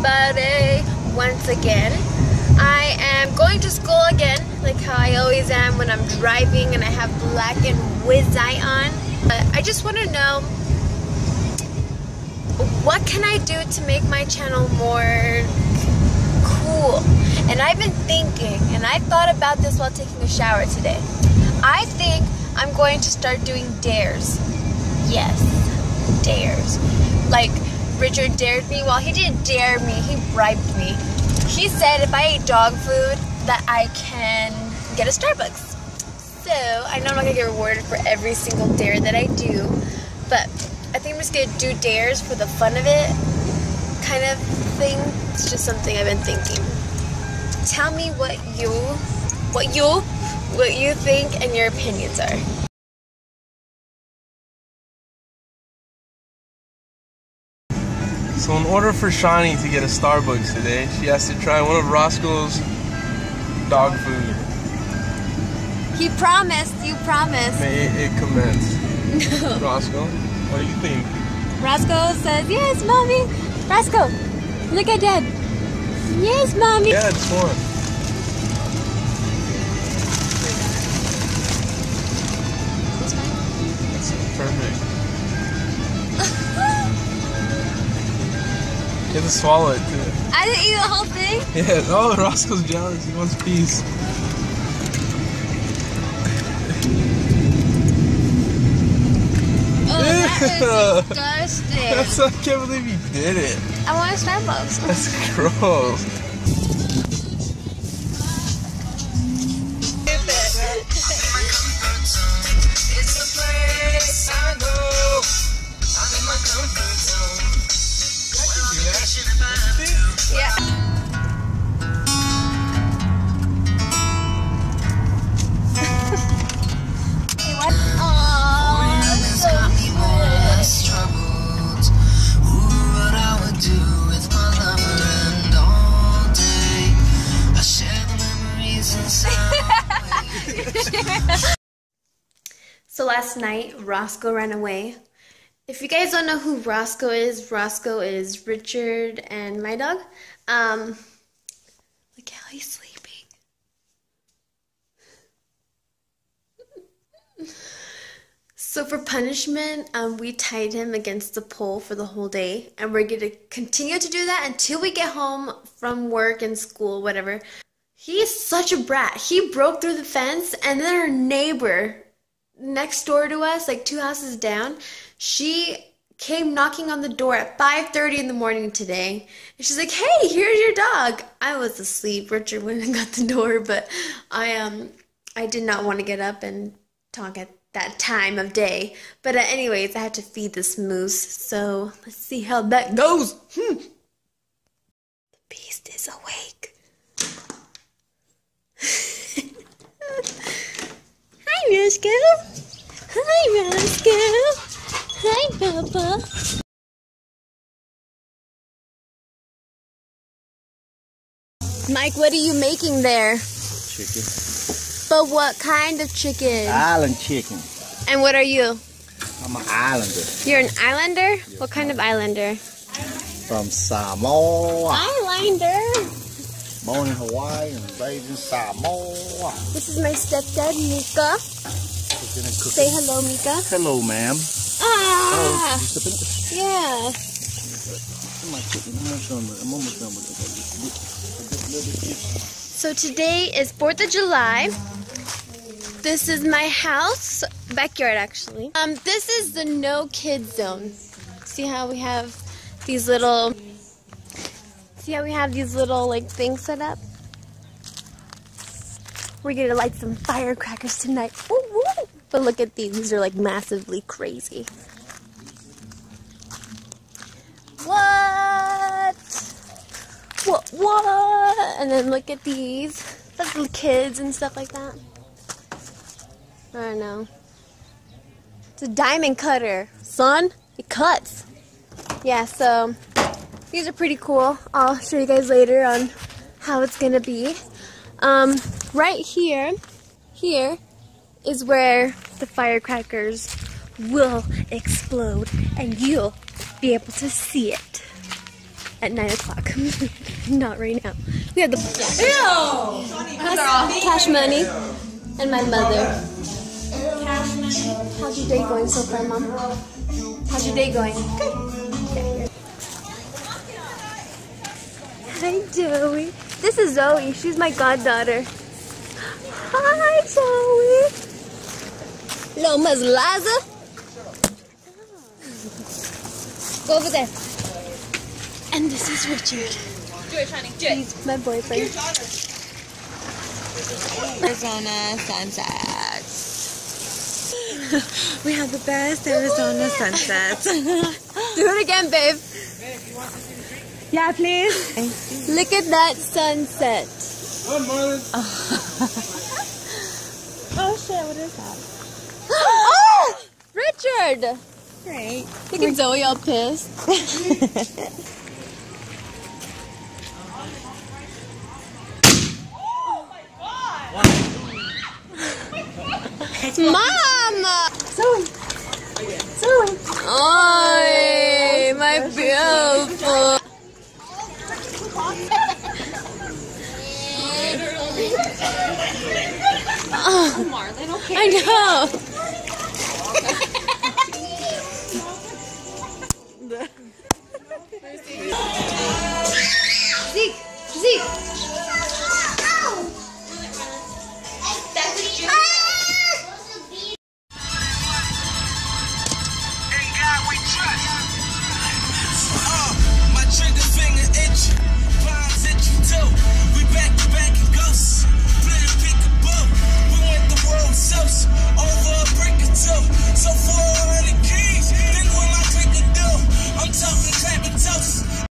everybody once again. I am going to school again, like how I always am when I'm driving and I have black and whiz eye on. But I just want to know, what can I do to make my channel more cool? And I've been thinking, and I thought about this while taking a shower today. I think I'm going to start doing dares. Yes, dares. Like Richard dared me. Well, he didn't dare me, he bribed me. He said if I ate dog food that I can get a Starbucks. So I know I'm not gonna get rewarded for every single dare that I do, but I think I'm just gonna do dares for the fun of it kind of thing. It's just something I've been thinking. Tell me what you think and your opinions are. So in order for Shani to get a Starbucks today, she has to try one of Roscoe's dog food. He promised, you promised. May it commence. No. Roscoe, what do you think? Roscoe says, yes, Mommy. Roscoe, look at Dad. Yes, Mommy. Yeah, it's fun. It's perfect. You have to swallow it too. I didn't eat the whole thing? Yeah, oh, Roscoe's jealous. He wants peace. Oh, that is disgusting. I can't believe you did it. I want a Starbucks. That's gross. Yeah. Hey, what? Aww, so So last night, Roscoe ran away. If you guys don't know who Roscoe is Richard and my dog. Look how he's sleeping. So for punishment, we tied him against the pole for the whole day. And we're going to continue to do that until we get home from work and school, whatever. He's such a brat. He broke through the fence, and then our neighbor next door to us, like 2 houses down, she came knocking on the door at 5:30 in the morning today. And she's like, hey, here's your dog. I was asleep. Richard went and got the door, but I did not want to get up and talk at that time of day. But anyways, I had to feed this moose. So let's see how that goes. The beast is awake. Hi, Roscoe. Hi, Roscoe. Hi, Papa. Mike, what are you making there? Chicken. But what kind of chicken? Island chicken. And what are you? I'm an islander. You're an islander? Yes, what kind of islander? From Samoa. Islander. Born in Hawaii and raised in Samoa. This is my stepdad, Mika. Say hello, Mika. Hello, ma'am. Ah! Oh, Yeah. So today is 4th of July. This is my house, backyard actually. This is the no kids zone. See how we have these little, like things set up? We're gonna light some firecrackers tonight. Woo woo! But look at these are like massively crazy. What? What? And then look at these. That's little kids and stuff like that. I don't know. It's a diamond cutter, son. It cuts. Yeah, so these are pretty cool. I'll show you guys later on how it's gonna be. Right here is where the firecrackers will explode, and you'll be able to see it. at 9 o'clock. Not right now. We have the cash money and my mother. How's your day going so far, Mom? How's your day going? Good. Okay. Hi, Joey. This is Zoe. She's my goddaughter. Hi, Zoe. Little Miss Liza. Go over there. And this is Richard. He's my boyfriend. Arizona sunsets. We have the best Arizona sunsets. Do it again, babe. Yeah, please. Look at that sunset. Oh shit, what is that? Oh! Richard! Great. Look at Zoe all pissed. Mama! Zoe. Zoe. Oi, my beautiful. Oh, Marlon, okay. I know. Zeke, Zeke.